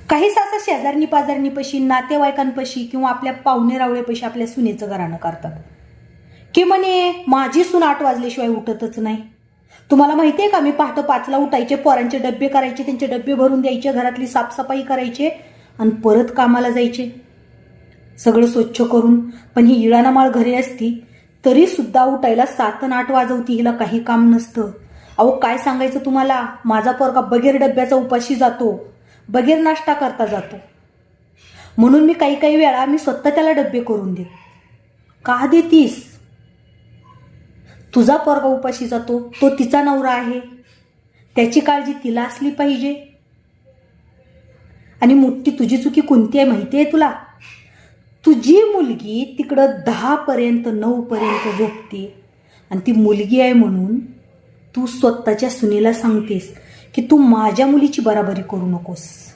काही सासा शेजारणी पाजारणीपाशी, नातेवाईकांपाशी किंवा आपल्या पाहुणे रावळेपाशी आपल्या सुनेचं घराणं करतात की म्हणे माझी सून 8 वाजल्याशिवाय उठतच नाही. तुम्हाला माहिती आहे का, मी पहाटे 5ला उठायचे, पोरांचे डब्बे करायचे, त्यांचे डब्बे भरून द्यायचे, घरातली साफसफाई करायचे आणि परत कामाला जायचे सगळं स्वच्छ करून. पण ही इळाना माळ घरी असती तरी सुद्धा उठायला 7 आणि 8 वाजवती, हिला काही काम नसतं. अहो काय सांगायचं तुम्हाला, माझा पोरगा बगैर डब्याचा उपाशी जातो, बगैर नाश्ता करता जातो. म्हणून मी काही वेळा मी स्वतः त्याला डब्बे करून देते. का देतीस? तुझा पोरगा उपाशी जातो, तो तिचा नवरा आहे, त्याची काळजी तिला असली पाहिजे. आणि मोठी तुझी चुकी कोणती आहे माहिती आहे तुला? तुझी मुलगी तिकडं 10 पर्यंत 9 पर्यंत झोपते आणि ती मुलगी आहे म्हणून तू स्वतःच्या सुनेला सांगतेस की तू माझ्या मुलीची बराबरी करू नकोस.